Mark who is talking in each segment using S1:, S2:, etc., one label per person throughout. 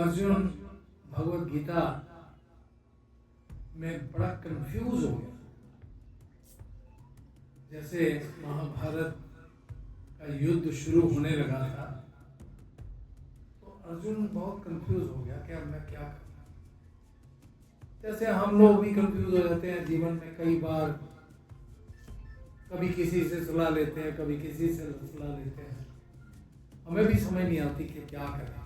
S1: अर्जुन भगवत गीता में बड़ा कंफ्यूज हो गया। जैसे महाभारत का युद्ध शुरू होने लगा था तो अर्जुन बहुत कंफ्यूज हो गया कि अब मैं क्या करूं। जैसे हम लोग भी कंफ्यूज हो जाते हैं जीवन में कई बार, कभी किसी से सलाह लेते हैं, कभी किसी से सलाह लेते हैं, हमें भी समझ नहीं आती कि क्या करें।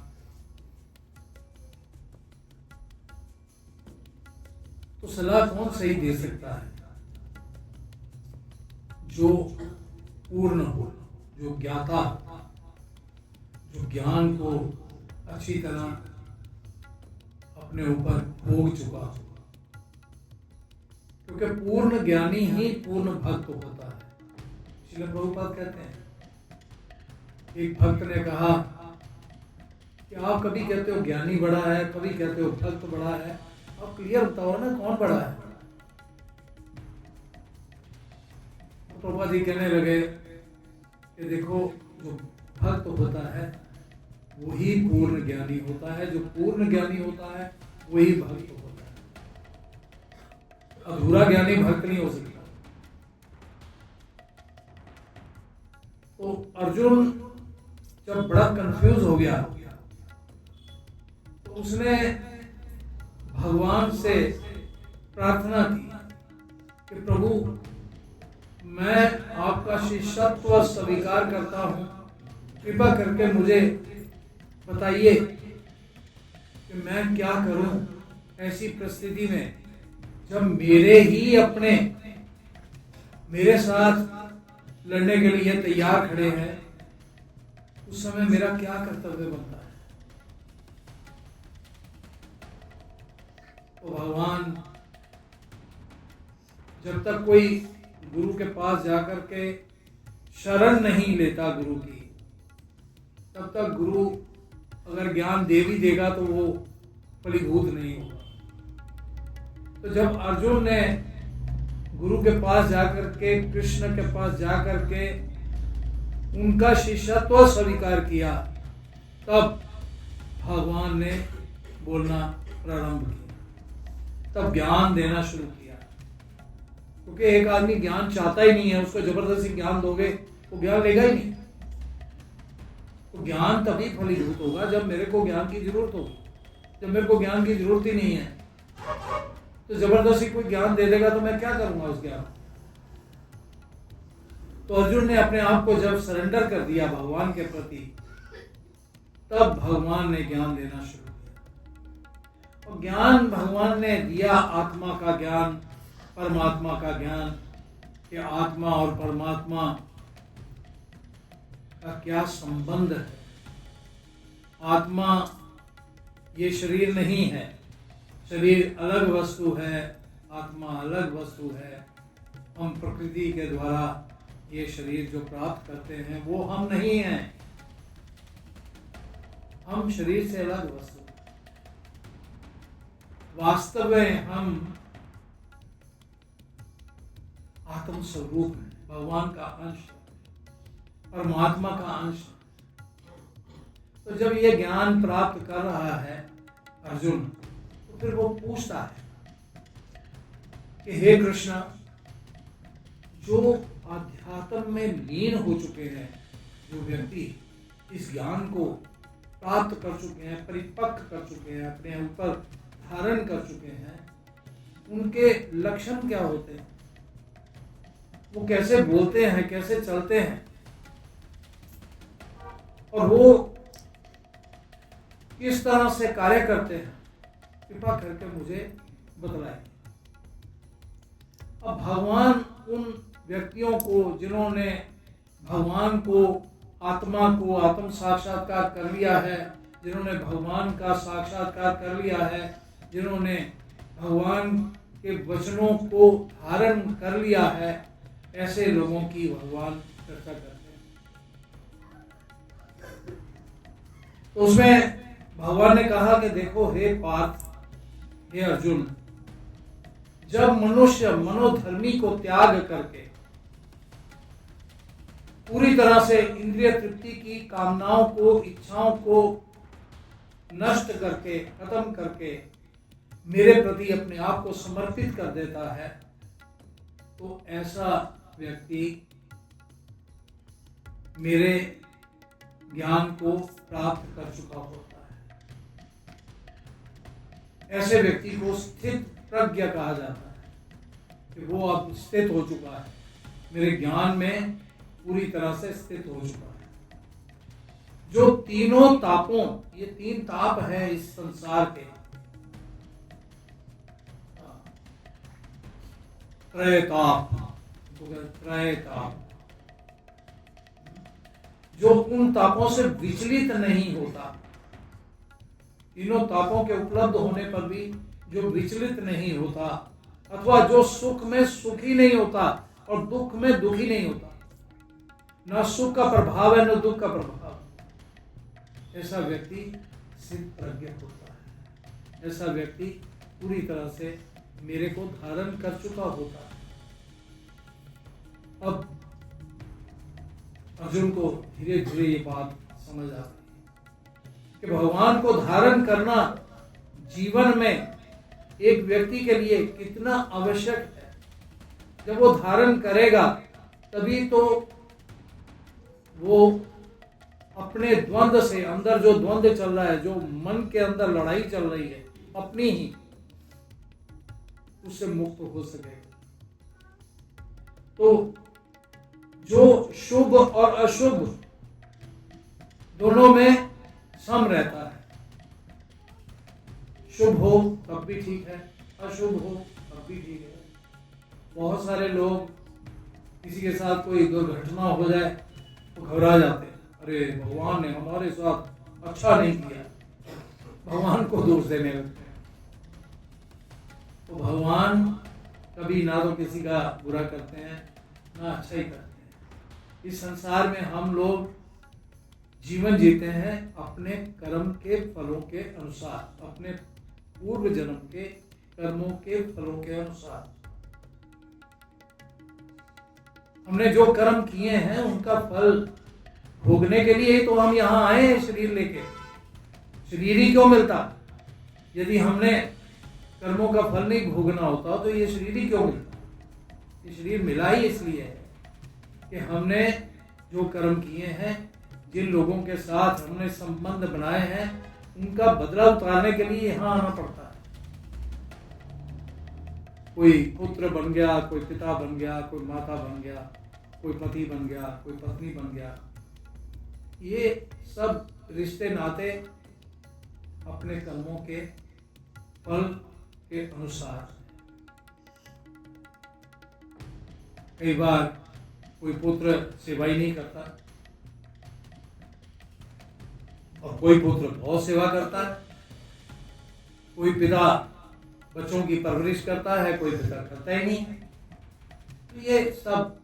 S1: तो सलाह कौन सही दे सकता है? जो पूर्ण हो, जो ज्ञाता, जो ज्ञान को अच्छी तरह अपने ऊपर भोग चुका हो, क्योंकि पूर्ण ज्ञानी ही पूर्ण भक्त होता है। श्रील प्रभुपाद कहते हैं, एक भक्त ने कहा कि आप कभी कहते हो ज्ञानी बड़ा है, कभी कहते हो भक्त बड़ा है, आप क्लियर बताओ ना कौन बड़ा है। तो प्रभुपाद जी कहने लगे कि देखो, जो भक्त होता है वही पूर्ण ज्ञानी होता है, जो पूर्ण ज्ञानी होता है वही भक्त होता है। अधूरा ज्ञानी भक्त नहीं हो सकता। तो अर्जुन जब बड़ा कंफ्यूज हो गया तो उसने भगवान से प्रार्थना की कि प्रभु, मैं आपका शिष्यत्व स्वीकार करता हूँ, कृपा करके मुझे बताइए कि मैं क्या करूं ऐसी परिस्थिति में जब मेरे ही अपने मेरे साथ लड़ने के लिए तैयार खड़े हैं। उस समय मेरा क्या कर्तव्य बनता है? तो भगवान जब तक कोई गुरु के पास जाकर के शरण नहीं लेता गुरु की, तब तक गुरु अगर ज्ञान दे भी देगा तो वो फलीभूत नहीं होगा। तो जब अर्जुन ने गुरु के पास जाकर के, कृष्ण के पास जाकर के उनका शिष्यत्व स्वीकार किया, तब भगवान ने बोलना प्रारंभ किया, तब ज्ञान देना शुरू किया। क्योंकि एक आदमी ज्ञान चाहता ही नहीं है, उसको जबरदस्ती ज्ञान दोगे वो ज्ञान लेगा ही नहीं। तो ज्ञान तभी फलीभूत होगा जब मेरे को ज्ञान की जरूरत होगी। जब मेरे को ज्ञान की जरूरत ही नहीं है तो जबरदस्ती कोई ज्ञान दे देगा तो मैं क्या करूंगा उस ज्ञान। तो अर्जुन ने अपने आप को जब सरेंडर कर दिया भगवान के प्रति, तब भगवान ने ज्ञान देना शुरू किया। और ज्ञान भगवान ने दिया, आत्मा का ज्ञान, परमात्मा का ज्ञान, कि आत्मा और परमात्मा का क्या संबंध है। आत्मा ये शरीर नहीं है, शरीर अलग वस्तु है, आत्मा अलग वस्तु है। हम प्रकृति के द्वारा ये शरीर जो प्राप्त करते हैं वो हम नहीं हैं, हम शरीर से अलग वस्तु हैं। वास्तव में हम आत्म स्वरूप हैं, भगवान का अंश, परमात्मा का अंश। तो जब ये ज्ञान प्राप्त कर रहा है अर्जुन, तो फिर वो पूछता है कि हे कृष्ण, जो आध्यात्म में लीन हो चुके हैं, जो व्यक्ति इस ज्ञान को प्राप्त कर चुके हैं, परिपक्व कर चुके हैं, अपने ऊपर धारण कर चुके हैं, उनके लक्षण क्या होते हैं? वो कैसे बोलते हैं, कैसे चलते हैं, और वो किस तरह से कार्य करते हैं? कृपा करके मुझे बतलाएं। अब भगवान उन व्यक्तियों को जिन्होंने भगवान को, आत्मा को आत्म साक्षात्कार कर लिया है, जिन्होंने भगवान का साक्षात्कार कर लिया है, जिन्होंने भगवान के वचनों को धारण कर लिया है, ऐसे लोगों की भगवान चर्चा करते हैं। तो उसमें भगवान ने कहा कि देखो हे पार्थ, हे अर्जुन, जब मनुष्य मनोधर्मी को त्याग करके पूरी तरह से इंद्रिय तृप्ति की कामनाओं को, इच्छाओं को नष्ट करके, खत्म करके मेरे प्रति अपने आप को समर्पित कर देता है, तो ऐसा व्यक्ति मेरे ज्ञान को प्राप्त कर चुका होता है। ऐसे व्यक्ति को स्थित प्रज्ञ कहा जाता है कि वो अब स्थित हो चुका है, मेरे ज्ञान में पूरी तरह से स्थित हो चुका है। जो तीनों तापों, ये तीन ताप है इस संसार के, त्रय ताप, त्रय ताप, जो उन तापों से विचलित नहीं होता, तीनों तापों के उपलब्ध होने पर भी जो विचलित नहीं होता, अथवा जो सुख में सुखी नहीं होता और दुख में दुखी नहीं होता, न सुख का प्रभाव है न दुख का प्रभाव, ऐसा व्यक्ति सिद्ध प्रज्ञ होता है। ऐसा व्यक्ति पूरी तरह से मेरे को धारण कर चुका होता है। अब अर्जुन को धीरे धीरे ये बात समझ आ रही कि भगवान को धारण करना जीवन में एक व्यक्ति के लिए कितना आवश्यक है। जब वो धारण करेगा तभी तो वो अपने द्वंद्व से, अंदर जो द्वंद्व चल रहा है, जो मन के अंदर लड़ाई चल रही है अपनी ही, उससे मुक्त हो सकेगा। तो जो शुभ और अशुभ दोनों में सम रहता है, शुभ हो तब भी ठीक है, अशुभ हो तब भी ठीक है। बहुत सारे लोग, किसी के साथ कोई दुर्घटना हो जाए तो घबरा जाते हैं, अरे भगवान ने हमारे साथ अच्छा नहीं किया, भगवान को दोष देने लगते हैं। तो भगवान कभी ना तो किसी का बुरा करते हैं ना अच्छा ही करते हैं। इस संसार में हम लोग जीवन जीते हैं अपने कर्म के फलों के अनुसार, अपने पूर्व जन्म के कर्मों के फलों के अनुसार। हमने जो कर्म किए हैं उनका फल भोगने के लिए तो हम यहाँ आए हैं शरीर लेके। शरीर ही क्यों मिलता? यदि हमने कर्मों का फल नहीं भोगना होता तो ये शरीर ही क्यों मिलता? ये शरीर मिला ही इसलिए है कि हमने जो कर्म किए हैं, जिन लोगों के साथ हमने संबंध बनाए हैं, उनका बदला उतारने के लिए यहाँ आना पड़ता है। कोई पुत्र बन गया, कोई पिता बन गया, कोई माता बन गया, कोई पति बन गया, कोई पत्नी बन गया। ये सब रिश्ते नाते अपने कर्मों के फल के अनुसार। कई बार कोई पुत्र सेवा ही नहीं करता और कोई पुत्र बहुत सेवा करता है। कोई पिता बच्चों की परवरिश करता है, कोई पिता करता ही नहीं। तो ये सब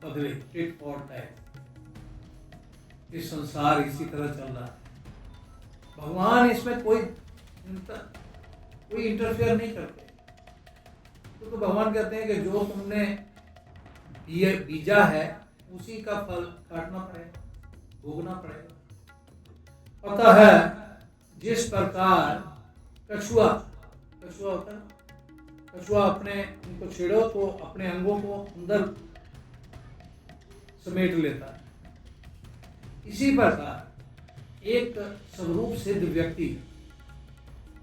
S1: बदले, टिट फॉर टैट। इस संसार इसी तरह चल रहा है। भगवान इसमें कोई इंटरफेयर नहीं करते। तो भगवान कहते हैं कि जो तुमने बीजा है उसी का फल काटना पड़ेगा, भोगना पड़ेगा। पता है जिस प्रकार कछुआ होता है, कछुआ अपने उनको छेड़ो तो अपने अंगों को अंदर समेट लेता है। इसी प्रकार एक स्वरूप सिद्ध व्यक्ति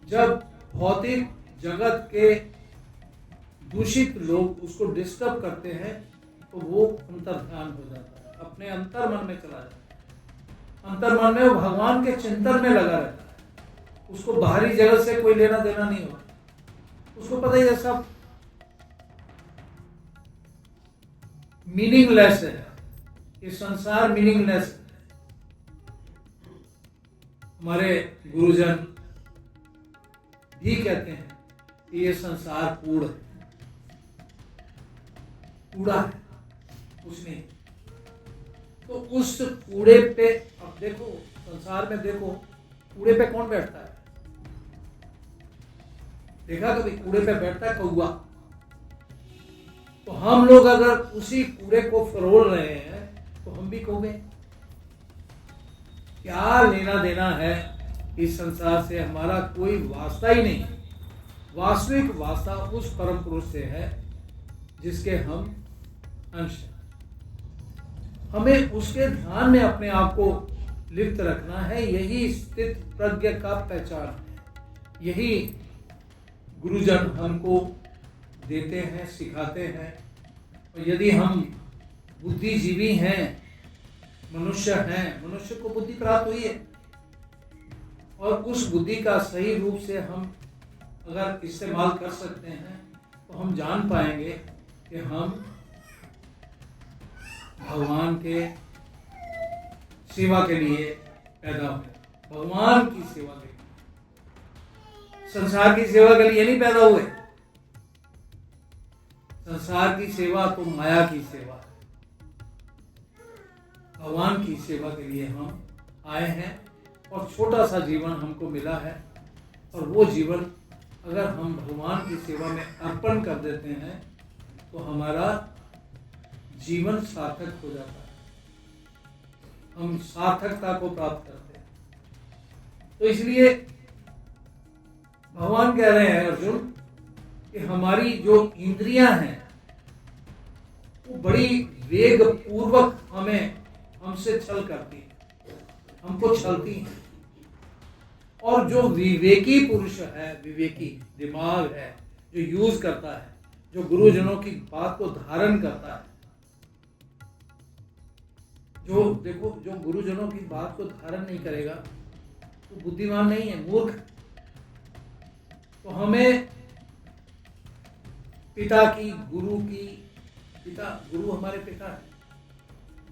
S1: जब भौतिक जगत के दूषित लोग उसको डिस्टर्ब करते हैं तो वो अंतर्ध्यान हो जाता है, अपने अंतर मन में चला जाता है। अंतर मन में वो भगवान के चिंतन में लगा रहता है। उसको बाहरी जगत से कोई लेना देना नहीं होता। उसको पता ही है सब मीनिंगलेस है, ये संसार मीनिंगलेस है। हमारे गुरुजन भी कहते हैं कि ये संसार कूड़ है, कूड़ा है, कुछ नहीं। तो उस कूड़े पे अब देखो, संसार में देखो कूड़े पे कौन बैठता है? देखा कभी कूड़े पे बैठता है कौवा? तो हम लोग अगर उसी कूड़े को फरोल रहे हैं तो हम भी कौवे। क्या लेना देना है इस संसार से हमारा कोई वास्ता ही नहीं। वास्तविक वास्ता उस परम पुरुष से है जिसके हम अंश हैं। हमें उसके ध्यान में अपने आप को लिप्त रखना है। यही स्थित प्रज्ञ का पहचान है। यही गुरुजन हमको देते हैं, सिखाते हैं। और यदि हम बुद्धिजीवी हैं, मनुष्य हैं, मनुष्य को बुद्धि प्राप्त हुई है, और उस बुद्धि का सही रूप से हम अगर इस्तेमाल कर सकते हैं तो हम जान पाएंगे कि हम भगवान के सेवा के लिए पैदा हुए, भगवान की सेवा के लिए। संसार की सेवा के लिए नहीं पैदा हुए। संसार की सेवा तो माया की सेवा है। भगवान की सेवा के लिए हम आए हैं और छोटा सा जीवन हमको मिला है, और वो जीवन अगर हम भगवान की सेवा में अर्पण कर देते हैं तो हमारा जीवन सार्थक हो जाता है। हम सार्थकता को प्राप्त करते हैं। तो इसलिए भगवान कह रहे हैं अर्जुन कि हमारी जो इंद्रियां हैं वो बड़ी वेग पूर्वक हमसे छल करती है, हमको छलती हैं। और जो विवेकी पुरुष है, विवेकी दिमाग है, जो यूज करता है, जो गुरुजनों की बात को धारण करता है, जो गुरुजनों की बात को धारण नहीं करेगा तो बुद्धिमान नहीं है, मूर्ख। तो हमें गुरु हमारे पिता है,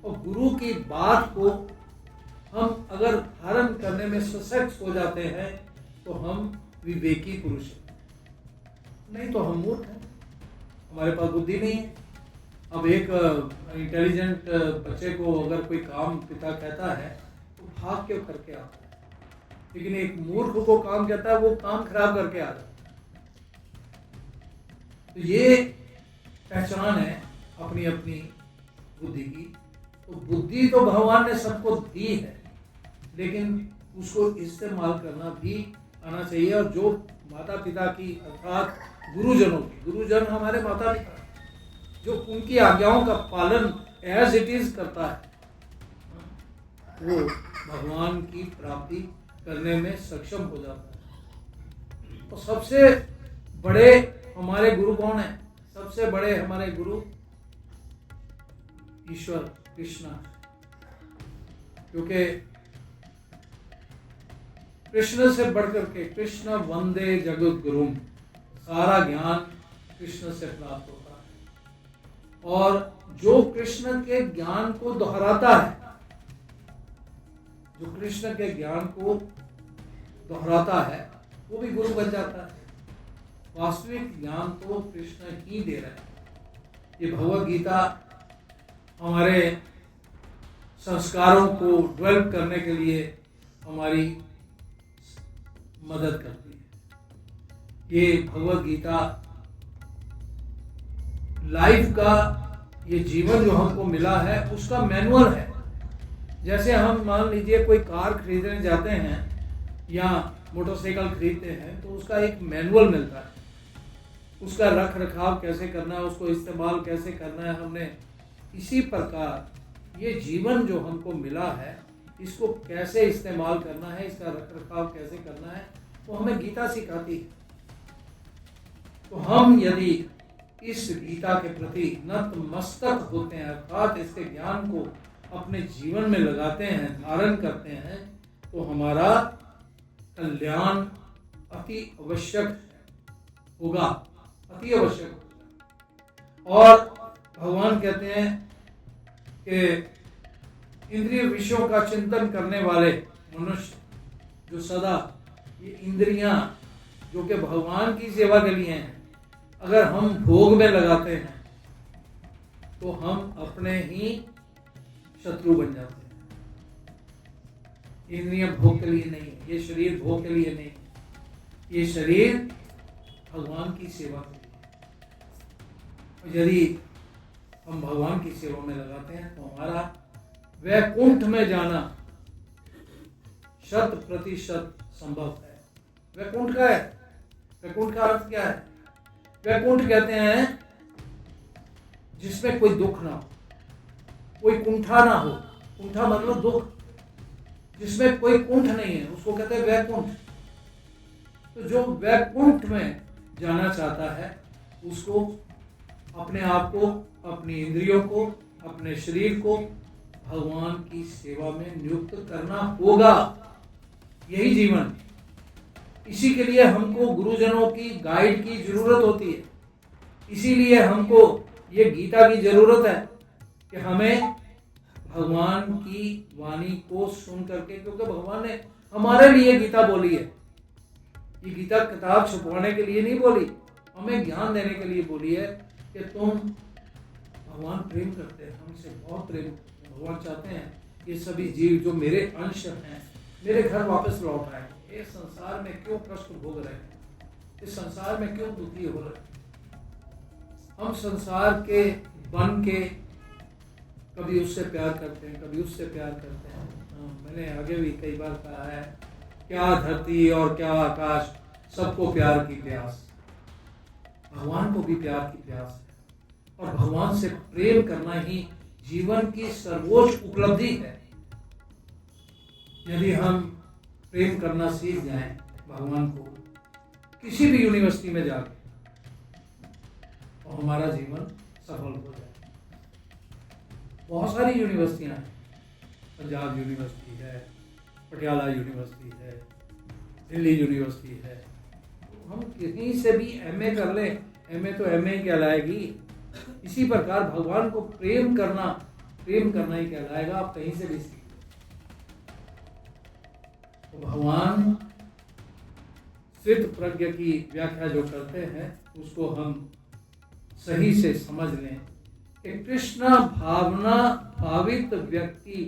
S1: और गुरु की बात को हम अगर धारण करने में सशक्त हो जाते हैं तो हम विवेकी पुरुष हैं। नहीं तो हम मूर्ख हैं, हमारे पास बुद्धि नहीं है। अब एक इंटेलिजेंट बच्चे को अगर कोई काम पिता कहता है तो भाग के करके आता है, लेकिन एक मूर्ख को काम कहता है वो काम खराब करके आता है। तो ये पहचान है अपनी अपनी बुद्धि की। तो बुद्धि तो भगवान ने सबको दी है, लेकिन उसको इस्तेमाल करना भी आना चाहिए। और जो माता पिता की अर्थात गुरुजन हमारे माता पिता, जो उनकी आज्ञाओं का पालन एज इट इज करता है, वो भगवान की प्राप्ति करने में सक्षम हो जाता है। तो सबसे बड़े हमारे गुरु कौन है? सबसे बड़े हमारे गुरु ईश्वर कृष्ण, क्योंकि कृष्ण से बढ़कर के कृष्ण वंदे जगत गुरु, सारा ज्ञान कृष्ण से प्राप्त होता है। और जो कृष्ण के ज्ञान को दोहराता है, जो कृष्ण के ज्ञान को दोहराता है, वो भी गुरु बन जाता है। वास्तविक ज्ञान तो कृष्ण ही दे रहे हैं। ये भगवद गीता हमारे संस्कारों को डेवलप करने के लिए हमारी मदद करती है। ये भगवद गीता लाइफ का ये जीवन जो हमको मिला है उसका मैनुअल है। जैसे हम मान लीजिए कोई कार खरीदने जाते हैं या मोटरसाइकिल खरीदते हैं तो उसका एक मैनुअल मिलता है, उसका रख रखाव कैसे करना है, उसको इस्तेमाल कैसे करना है हमने। इसी प्रकार ये जीवन जो हमको मिला है इसको कैसे इस्तेमाल करना है, इसका रख रखाव कैसे करना है, वो हमें गीता सिखाती है। तो हम यदि इस गीता के प्रति नतमस्तक होते हैं, अर्थात इसके ज्ञान को अपने जीवन में लगाते हैं, धारण करते हैं, तो हमारा कल्याण अति आवश्यक होगा, अति आवश्यक होगा। और भगवान कहते हैं कि इंद्रिय विषयों का चिंतन करने वाले मनुष्य जो सदा ये इंद्रियां जो कि भगवान की सेवा के लिए हैं, अगर हम भोग में लगाते हैं तो हम अपने ही शत्रु बन जाते हैं। इंद्रियां भोग के लिए नहीं, ये शरीर भोग के लिए नहीं, ये शरीर भगवान की सेवा के लिए। यदि हम भगवान की सेवा में लगाते हैं तो हमारा वैकुंठ में जाना 100% संभव है। वैकुंठ का है, वैकुंठ का अर्थ क्या है? वैकुंठ कहते हैं जिसमें कोई दुख ना हो, कोई कुंठा ना हो। कुंठा मतलब दुख, जिसमें कोई कुंठ नहीं है उसको कहते हैं वैकुंठ। तो जो वैकुंठ में जाना चाहता है उसको अपने आप को, अपनी इंद्रियों को, अपने शरीर को भगवान की सेवा में नियुक्त करना होगा। यही जीवन। इसी के लिए हमको गुरुजनों की गाइड की जरूरत होती है। इसीलिए हमको ये गीता की जरूरत है कि हमें भगवान की वाणी को सुन करके, क्योंकि भगवान ने हमारे लिए गीता बोली है। ये गीता किताब छुपवाने के लिए नहीं बोली, हमें ज्ञान देने के लिए बोली है कि तुम, भगवान प्रेम करते हैं हमसे, बहुत प्रेम करते हैं। भगवान चाहते हैं ये सभी जीव जो मेरे अंश हैं मेरे घर वापस लौट आए। इस संसार में क्यों कष्ट भोग रहे हैं, इस संसार में क्यों दुखी हो रहे हैं? हम संसार के बन के कभी उससे प्यार करते हैं, कभी उससे प्यार करते हैं। मैंने आगे भी कई बार कहा है, क्या धरती और क्या आकाश, सबको प्यार की प्यास। भगवान को भी प्यार की प्यास है और भगवान से प्रेम करना ही जीवन की सर्वोच्च उपलब्धि है। यदि हम प्रेम करना सीख जाएं भगवान को किसी भी यूनिवर्सिटी में जाके, तो हमारा जीवन सफल हो जाए। बहुत सारी यूनिवर्सिटियां हैं, पंजाब यूनिवर्सिटी है, पटियाला यूनिवर्सिटी है, दिल्ली यूनिवर्सिटी है। हम कहीं से भी एमए कर लें, एमए तो एमए ही कहलाएगी। इसी प्रकार भगवान को प्रेम करना ही कहलाएगा। आप कहीं से भी सीख, तो भगवान सिद्ध प्रज्ञा की व्याख्या जो करते हैं उसको हम सही से समझ लें कि कृष्ण भावना भावित व्यक्ति,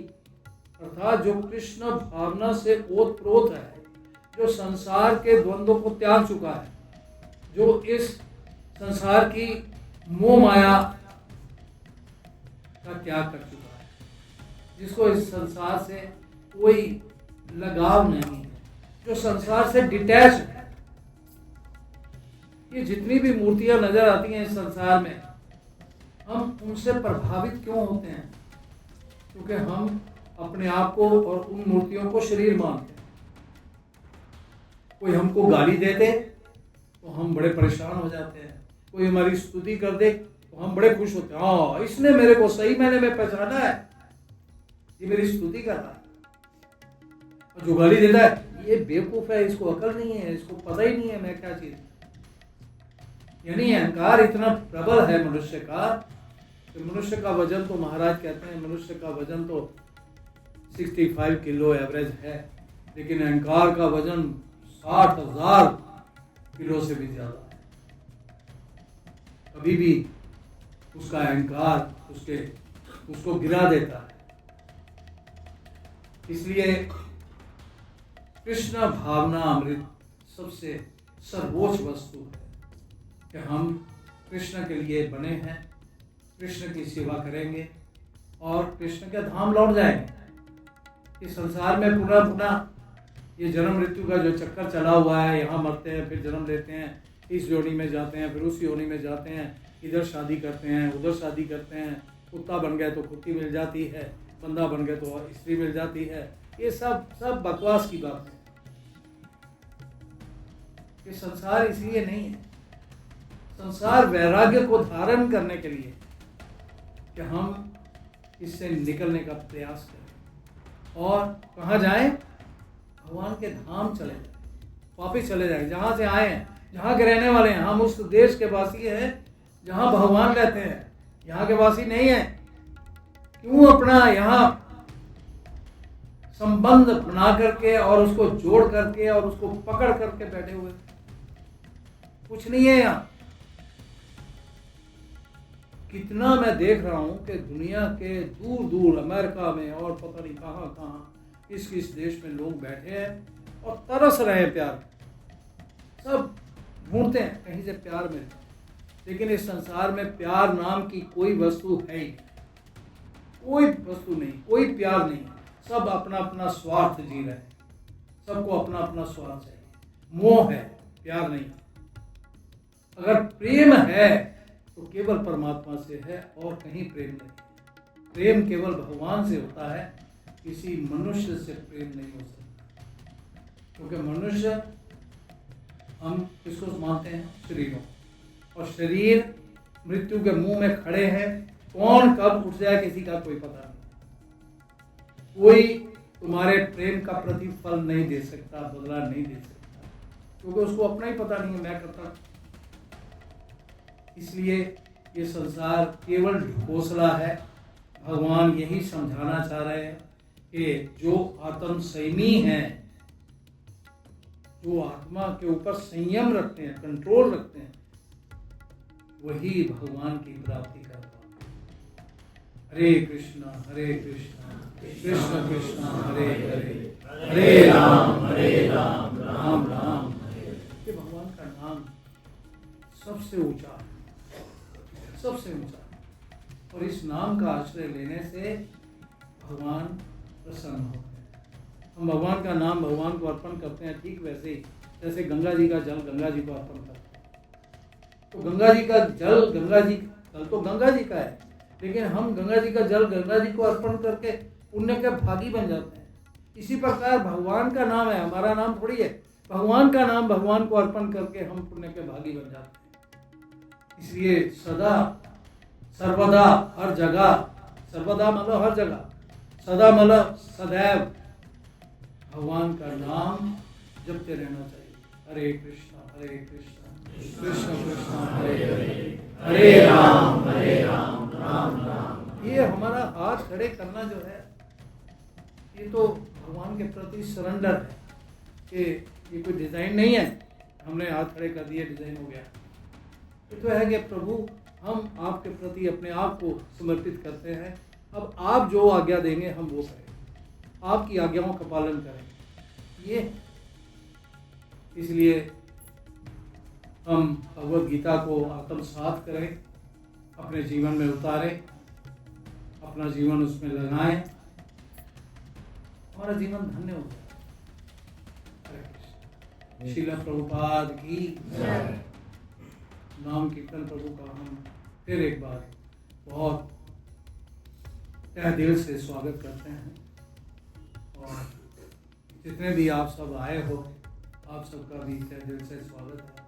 S1: अर्थात जो कृष्ण भावना से ओतप्रोत है, जो संसार के द्वंद्वों को त्याग चुका है, जो इस संसार की मोह माया का त्याग कर चुका है, जिसको इस संसार से कोई लगाव नहीं है, जो संसार से डिटैच है। ये जितनी भी मूर्तियां नजर आती हैं इस संसार में, हम उनसे प्रभावित क्यों होते हैं? क्योंकि हम अपने आप को और उन मूर्तियों को शरीर मानते हैं। कोई हमको गाली दे दे तो हम बड़े परेशान हो जाते हैं, कोई हमारी स्तुति कर दे तो हम बड़े खुश होते हैं, हाँ इसने मेरे को सही मैंने में पहचाना है, ये मेरी स्तुति कर रहा है। और जो गाली देता है ये बेवकूफ है, इसको अकल नहीं है, इसको पता ही नहीं है मैं क्या चीज। यानी अहंकार इतना प्रबल है मनुष्य का कि मनुष्य का वजन तो, महाराज कहते हैं मनुष्य का वजन तो 65 किलो एवरेज है, लेकिन अहंकार का वजन 60,000 किलो से भी ज्यादा है। कभी भी उसका अहंकार उसको गिरा देता है। इसलिए कृष्ण भावना अमृत सबसे सर्वोच्च वस्तु है कि हम कृष्ण के लिए बने हैं, कृष्ण की सेवा करेंगे और कृष्ण के धाम लौट जाएंगे। इस संसार में पुनः ये जन्म मृत्यु का जो चक्कर चला हुआ है, यहाँ मरते हैं फिर जन्म लेते हैं, इस योनि में जाते हैं फिर उस योनि में जाते हैं, इधर शादी करते हैं उधर शादी करते हैं, कुत्ता बन गए तो कुत्ती मिल जाती है, बंदा बन गए तो स्त्री मिल जाती है। ये सब बकवास की बात है। ये संसार इसलिए नहीं है। संसार वैराग्य को धारण करने के लिए कि हम इससे निकलने का प्रयास करें और कहाँ जाएं? भगवान के धाम चले जाएं, वापिस चले जाएं जहाँ से आए हैं, जहाँ के रहने वाले हैं। हम उस देश के वासी हैं जहाँ भगवान रहते हैं, यहाँ के वासी नहीं है। क्यों अपना यहाँ संबंध बना करके और उसको जोड़ करके और उसको पकड़ करके बैठे हुए? कुछ नहीं है यहाँ। कितना मैं देख रहा हूं कि दुनिया के दूर दूर अमेरिका में और पता नहीं कहाँ कहाँ किस देश में लोग बैठे हैं और तरस रहे हैं प्यार। सब ढूंढते हैं कहीं से प्यार मिले, लेकिन इस संसार में प्यार नाम की कोई वस्तु है ही, कोई वस्तु नहीं, कोई प्यार नहीं। सब अपना अपना स्वार्थ जी रहे हैं। सबको अपना अपना स्वार्थ चाहिए, मोह है, प्यार नहीं। अगर प्रेम है तो केवल परमात्मा से है और कहीं प्रेम नहीं। प्रेम केवल भगवान से होता है, किसी मनुष्य से प्रेम नहीं हो सकता। क्योंकि मनुष्य हम किसको मानते हैं? शरीरों, और शरीर मृत्यु के मुंह में खड़े हैं। कौन कब उठ जाए किसी का कोई पता नहीं। कोई तुम्हारे प्रेम का प्रतिफल नहीं दे सकता, बदला नहीं दे सकता, क्योंकि उसको अपना ही पता नहीं है मैं करता। इसलिए ये संसार केवल ढकोसला है। भगवान यही समझाना चाह रहे हैं कि जो आत्म संयमी हैं, जो आत्मा के ऊपर संयम रखते हैं, कंट्रोल रखते हैं, वही भगवान की प्राप्ति कर पाते हैं। हरे कृष्णा कृष्ण कृष्ण हरे हरे, हरे राम राम राम हरे। ये भगवान का नाम सबसे ऊंचा है, सबसे ऊंचा है। और इस नाम का आश्रय लेने से भगवान प्रसन्न होते हैं। हम भगवान का नाम भगवान को अर्पण करते हैं, ठीक वैसे ही जैसे गंगा जी का जल गंगा जी को अर्पण करते हैं। तो गंगा जी का जल, गंगा जी जल तो गंगा जी का है, लेकिन हम गंगा जी का जल गंगा जी को अर्पण करके पुण्य के भागी बन जाते हैं। इसी प्रकार भगवान का नाम है, हमारा नाम थोड़ी है। भगवान का नाम भगवान को अर्पण करके हम पुण्य के भागी बन जाते हैं। इसलिए सदा सर्वदा हर जगह, सर्वदा मतलब हर जगह, सदा मतलब सदैव भगवान का नाम जपते रहना चाहिए। हरे कृष्णा कृष्ण कृष्ण हरे हरे, हरे राम राम राम। ये हमारा हाथ खड़े करना जो है, ये तो भगवान के प्रति सरेंडर है। कि ये कोई डिज़ाइन नहीं है, हमने हाथ खड़े कर दिए डिज़ाइन हो गया। ये तो है कि प्रभु हम आपके प्रति अपने आप को समर्पित करते हैं। अब आप जो आज्ञा देंगे हम वो करें, आपकी आज्ञाओं का पालन करें। ये इसलिए हम भगवद गीता को आत्मसात करें, अपने जीवन में उतारें, अपना जीवन उसमें लगाएं, हमारा जीवन धन्य हो जाए। हरे कृष्ण। श्रील प्रभुपाद की जय। नाम कीर्तन प्रभु का हम फिर एक बार बहुत तहे दिल से स्वागत करते हैं। और जितने भी आप सब आए हो, आप सबका भी तहे दिल से स्वागत है।